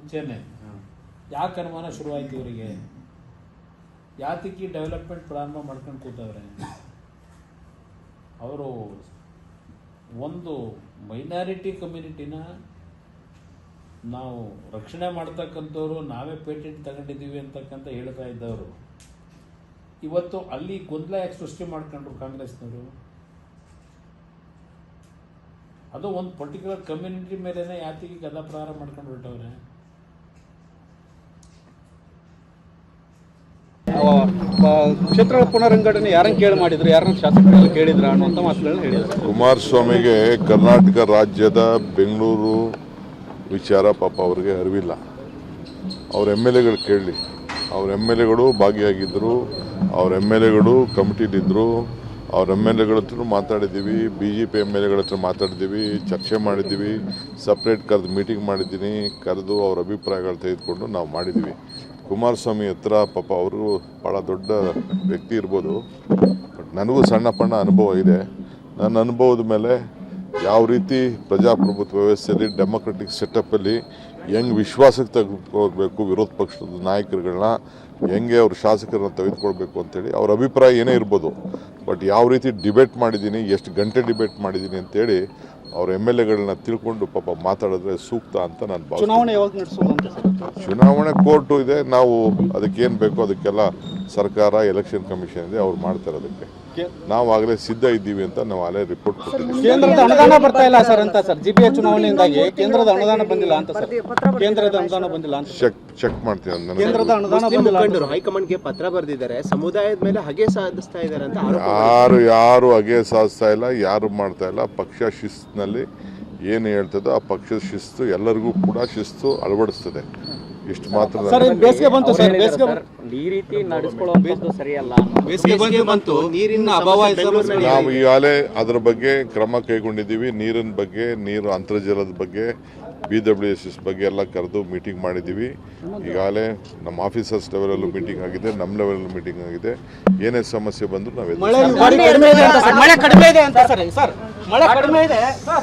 ಮುಂಚೆನೆ ಯಾಕೆ ಅನುಮಾನ ಶುರುವಾಯ್ತು ಇವರಿಗೆ? ಯಾತಕ್ಕೆ ಡೆವಲಪ್ಮೆಂಟ್ ಪ್ರಾರಂಭ ಮಾಡ್ಕೊಂಡು ಕೂತವ್ರೆ? ಅವರು ಒಂದು ಮೈನಾರಿಟಿ ಕಮ್ಯುನಿಟಿನ ನಾವು ರಕ್ಷಣೆ ಮಾಡ್ತಕ್ಕಂಥವ್ರು, ನಾವೇ ಪೇಟೆಂಟ್ ತಗೊಂಡಿದ್ದೀವಿ ಅಂತಕ್ಕಂಥ ಹೇಳ್ತಾ ಇದ್ದವರು ಇವತ್ತು ಅಲ್ಲಿ ಗೊಂದಲ ಯಾಕೆ ಸೃಷ್ಟಿ ಮಾಡ್ಕೊಂಡ್ರು ಕಾಂಗ್ರೆಸ್ನವರು? ಅದು ಒಂದು ಪರ್ಟಿಕ್ಯುಲರ್ ಕಮ್ಯುನಿಟಿ ಮೇಲೆನೇ ಯಾತಿಗೆ ಗದ ಪ್ರಹಾರ ಮಾಡ್ಕೊಂಡು ಹೊರಟವ್ರೆ? ಕ್ಷೇತ್ರ ಪುನರ್ವಿಂಗಡಣೆ ಯಾರನ್ನು ಕೇಳಿ ಮಾಡಿದ್ರು, ಯಾರನ್ನ ಶಾಸಕರೆಲ್ಲ ಕೇಳಿದ್ರ ಅನ್ನುವಂಥ ಮಾತುಗಳನ್ನ ಹೇಳಿದ್ದಾರೆ. ಕುಮಾರಸ್ವಾಮಿಗೆ ಕರ್ನಾಟಕ ರಾಜ್ಯದ ಬೆಂಗಳೂರು ವಿಚಾರ ಪಾಪ ಅವ್ರಿಗೆ ಅರಿವಿಲ್ಲ. ಅವ್ರ ಎಮ್ ಎಲ್ ಎಗಳು ಕೇಳಲಿ. ಅವ್ರ ಎಮ್ ಎಲ್ ಎಗಳು ಭಾಗಿಯಾಗಿದ್ದರು, ಅವ್ರ ಎಮ್ ಎಲ್ ಎಗಳು ಕಮಿಟಿಲಿದ್ದರು, ಅವ್ರ ಎಮ್ ಎಲ್ ಎಗಳ ಹತ್ರ ಮಾತಾಡಿದ್ದೀವಿ, BJP ಎಮ್ ಎಲ್ ಎಗಳ ಹತ್ರ ಮಾತಾಡಿದ್ದೀವಿ, ಚರ್ಚೆ ಮಾಡಿದ್ದೀವಿ, ಸಪ್ರೇಟ್ ಕರೆದು ಮೀಟಿಂಗ್ ಮಾಡಿದ್ದೀನಿ, ಕರೆದು ಅವ್ರ ಅಭಿಪ್ರಾಯಗಳು ತೆಗೆದುಕೊಂಡು ನಾವು ಮಾಡಿದ್ದೀವಿ. ಕುಮಾರಸ್ವಾಮಿ ಹತ್ರ ಪಾಪ ಅವರು ಭಾಳ ದೊಡ್ಡ ವ್ಯಕ್ತಿ ಇರ್ಬೋದು, ಬಟ್ ನನಗೂ ಸಣ್ಣ ಪಣ್ಣ ಅನುಭವ ಇದೆ. ನನ್ನ ಅನುಭವದ ಮೇಲೆ ಯಾವ ರೀತಿ ಪ್ರಜಾಪ್ರಭುತ್ವ ವ್ಯವಸ್ಥೆಯಲ್ಲಿ ಡೆಮೊಕ್ರೆಟಿಕ್ ಸೆಟಪ್ಪಲ್ಲಿ ಹೆಂಗೆ ವಿಶ್ವಾಸಕ್ಕೆ ತೆಗೆದುಕೊಳ್ಬೇಕು, ವಿರೋಧ ಪಕ್ಷದ ನಾಯಕರುಗಳನ್ನ ಹೆಂಗೆ ಅವ್ರ ಶಾಸಕರನ್ನ ತೆಗೆದುಕೊಳ್ಬೇಕು ಅಂತೇಳಿ ಅವ್ರ ಅಭಿಪ್ರಾಯ ಏನೇ ಇರ್ಬೋದು, ಬಟ್ ಯಾವ ರೀತಿ ಡಿಬೇಟ್ ಮಾಡಿದ್ದೀನಿ, ಎಷ್ಟು ಗಂಟೆ ಡಿಬೇಟ್ ಮಾಡಿದ್ದೀನಿ ಅಂತೇಳಿ ಅವ್ರ ಎಮ್ ಎಲ್ ಎಗಳನ್ನ ತಿಳ್ಕೊಂಡು ಪಾಪ ಮಾತಾಡಿದ್ರೆ ಸೂಕ್ತ ಅಂತ ನಾನು ಭಾವಿಸ್ತೀನಿ. ಚುನಾವಣೆ ಯಾವಾಗ ನಡೆಸೋದು? ಚುನಾವಣೆ ಕೋರ್ಟು ಇದೆ, ನಾವು ಅದಕ್ಕೇನು ಬೇಕೋ ಅದಕ್ಕೆಲ್ಲ ಸರ್ಕಾರ ಎಲೆಕ್ಷನ್ ಕಮಿಷನ್ ಇದೆ, ಅವ್ರು ಮಾಡ್ತಾರೆ. ಅದಕ್ಕೆ ನಾವು ಆಗಲೇ ಸಿದ್ಧ ಇದ್ದೀವಿ ಅಂತ ನಾವು ಅಲ್ಲೇ ರಿಪೋರ್ಟ್ ಕೊಟ್ಟಿದ್ದೀವಿ. ಕೇಂದ್ರದ ಅನುದಾನ ಬರ್ತಾ ಇಲ್ಲ ಸರ್ ಅಂತ ಸರ್, GPA ಚುನಾವಣೆಯಿಂದಾಗಿ ಕೇಂದ್ರದ ಅನುದಾನ ಬಂದಿಲ್ಲ ಅಂತ ಸರ್, ಕೇಂದ್ರದ ಅನುದಾನ ಬಂದಿಲ್ಲ ಅಂತ ಚೆಕ್ ಮಾಡ್ತೀನಿ. ಕೇಂದ್ರದ ಅನುದಾನ ಬಂದಿಲ್ಲ. ಹೈಕಮಾಂಡ್ಗೆ ಪತ್ರ ಬರೆದಿದ್ದಾರೆ, ಸಮುದಾಯದ ಮೇಲೆ ಹಗೆ ಸಾಧಿಸ್ತಾ ಇದ್ದಾರೆ ಅಂತ ಯಾರು ಹಗೆ ಸಾಧಿಸ್ತಾ ಇಲ್ಲ, ಯಾರು ಮಾಡ್ತಾ ಇಲ್ಲ. ಪಕ್ಷ ಶಿಸ್ತಿನಲ್ಲಿ ಏನು ಹೇಳ್ತದೋ ಆ ಪಕ್ಷದ ಶಿಸ್ತು ಎಲ್ಲರಿಗೂ ಕೂಡ ಶಿಸ್ತು ಅಳವಡಿಸ್ತದೆ. ಇಷ್ಟು ಮಾತ್ರ. ಬೇಸಿಗೆ ಬಂತು ಸರ್, ಈ ರೀತಿ ನಡೆಸ್ಕೊಳ್ಳುವಂಥದ್ದು ಸರಿಯಲ್ಲ. ಬೇಸಿಗೆ ಬಂತು, ನೀರಿನ ಅಭಾವ ಇದೆ. ನಾವು ಈಗಾಗಲೇ ಅದರ ಬಗ್ಗೆ ಕ್ರಮ ಕೈಗೊಂಡಿದ್ದೀವಿ. ನೀರಿನ ಬಗ್ಗೆ, ನೀರು ಅಂತರ್ಜಲದ ಬಗ್ಗೆ, BWSS ಬಗ್ಗೆ ಎಲ್ಲ ಕರೆದು ಮೀಟಿಂಗ್ ಮಾಡಿದ್ದೀವಿ. ಈಗಾಗಲೇ ನಮ್ಮ ಆಫೀಸರ್ಸ್ ಲೆವೆಲಲ್ಲೂ ಮೀಟಿಂಗ್ ಆಗಿದೆ, ನಮ್ಮ ಲೆವೆಲಲ್ಲೂ ಮೀಟಿಂಗ್ ಆಗಿದೆ. ಏನೇ ಸಮಸ್ಯೆ ಬಂದರೂ ನಾವು ಮಳೆ ಕಡಿಮೆ ಇದೆ ಅಂತ ಸರ್, ಮಳೆ ಕಡಿಮೆ ಇದೆ.